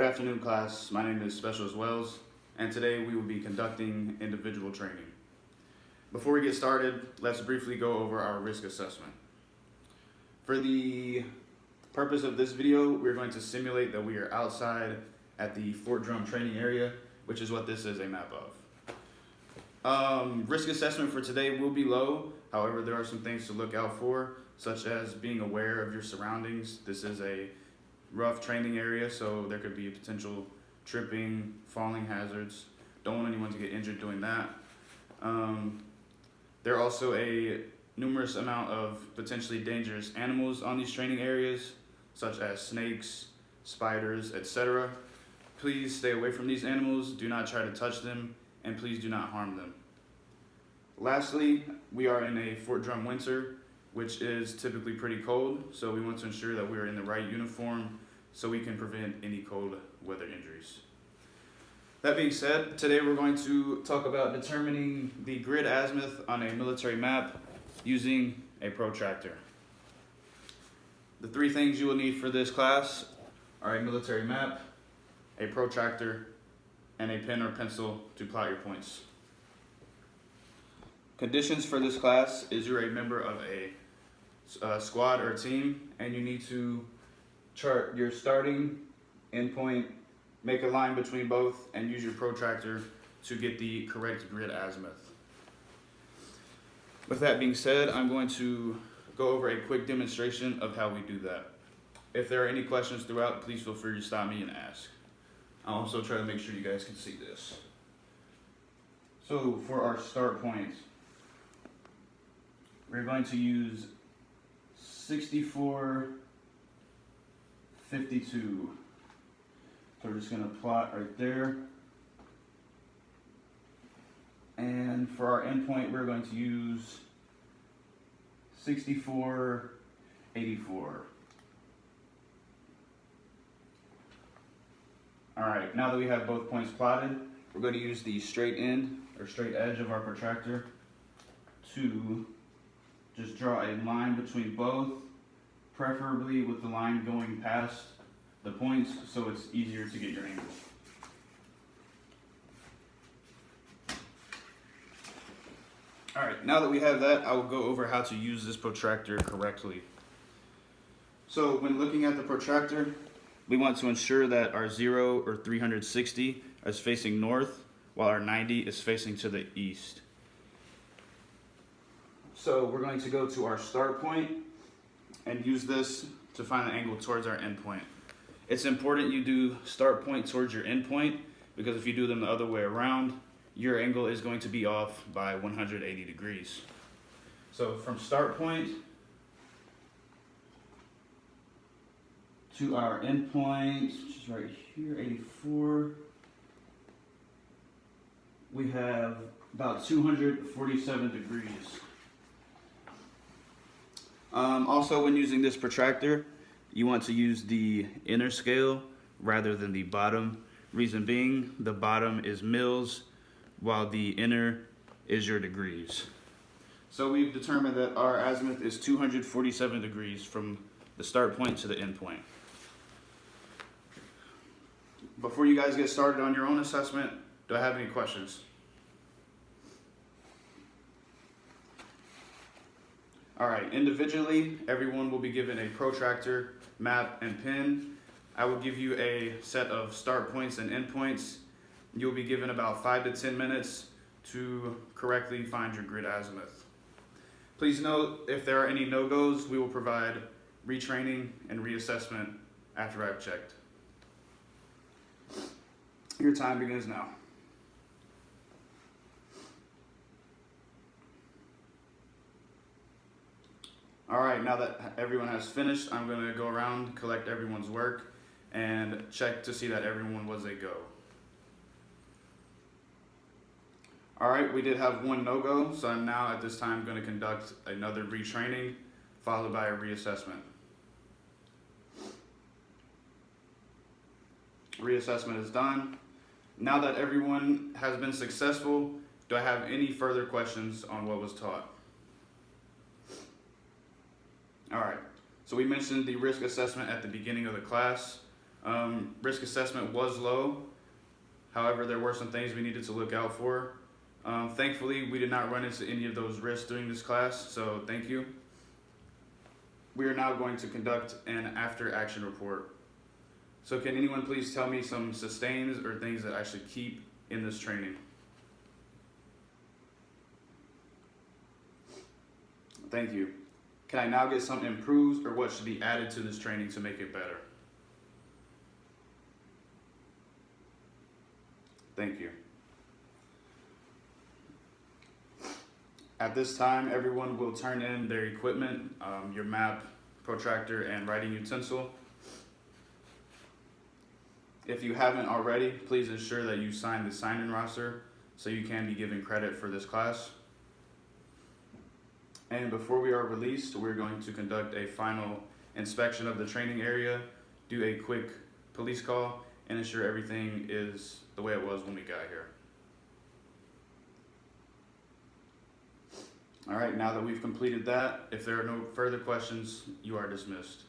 Good afternoon, class. My name is SPC Wells, and today we will be conducting individual training. Before we get started, let's briefly go over our risk assessment. For the purpose of this video, we're going to simulate that we are outside at the Fort Drum training area, which is what this is a map of. Risk assessment for today will be low. However, there are some things to look out for, such as being aware of your surroundings. This is a rough training area, so there could be potential tripping, falling hazards. Don't want anyone to get injured doing that. There are also a numerous amount of potentially dangerous animals on these training areas, such as snakes, spiders, etc. Please stay away from these animals, do not try to touch them, and please do not harm them. Lastly, we are in a Fort Drum winter, which is typically pretty cold, so we want to ensure that we are in the right uniform so we can prevent any cold weather injuries. That being said, today we're going to talk about determining the grid azimuth on a military map using a protractor. The three things you will need for this class are a military map, a protractor, and a pen or pencil to plot your points. Conditions for this class is you're a member of a squad or team, and you need to chart your starting, end point, make a line between both, and use your protractor to get the correct grid azimuth. With that being said, I'm going to go over a quick demonstration of how we do that. If there are any questions throughout, please feel free to stop me and ask. I'll also try to make sure you guys can see this. So for our start point, we're going to use 6452. So we're just going to plot right there. And for our endpoint, we're going to use 6484. All right, now that we have both points plotted, we're going to use the straight end or straight edge of our protractor to just draw a line between both, preferably with the line going past the points so it's easier to get your angle. All right, now that we have that, I will go over how to use this protractor correctly. So when looking at the protractor, we want to ensure that our 0 or 360 is facing north, while our 90 is facing to the east. So we're going to go to our start point and use this to find the angle towards our end point. It's important you do start point towards your end point, because if you do them the other way around, your angle is going to be off by 180 degrees. So from start point to our end point, which is right here, 84, we have about 247 degrees. Also, when using this protractor, you want to use the inner scale rather than the bottom. Reason being, the bottom is mils, while the inner is your degrees. So we've determined that our azimuth is 247 degrees from the start point to the end point. Before you guys get started on your own assessment, do I have any questions? All right, individually, everyone will be given a protractor, map, and pen. I will give you a set of start points and end points. You'll be given about 5 to 10 minutes to correctly find your grid azimuth. Please note, if there are any no-goes, we will provide retraining and reassessment after I've checked. Your time begins now. All right, now that everyone has finished, I'm going to go around, collect everyone's work, and check to see that everyone was a go. All right, we did have one no-go, so I'm now at this time going to conduct another retraining, followed by a reassessment. Reassessment is done. Now that everyone has been successful, do I have any further questions on what was taught? All right, so we mentioned the risk assessment at the beginning of the class. Risk assessment was low. However, there were some things we needed to look out for. Thankfully, we did not run into any of those risks during this class, so thank you. We are now going to conduct an after action report. So can anyone please tell me some sustains or things that I should keep in this training? Thank you. Can I now get some improved or what should be added to this training to make it better? Thank you. At this time, everyone will turn in their equipment, your map, protractor, and writing utensil. If you haven't already, please ensure that you sign the sign-in roster so you can be given credit for this class. And before we are released, we're going to conduct a final inspection of the training area, do a quick police call, and ensure everything is the way it was when we got here. All right, now that we've completed that, if there are no further questions, you are dismissed.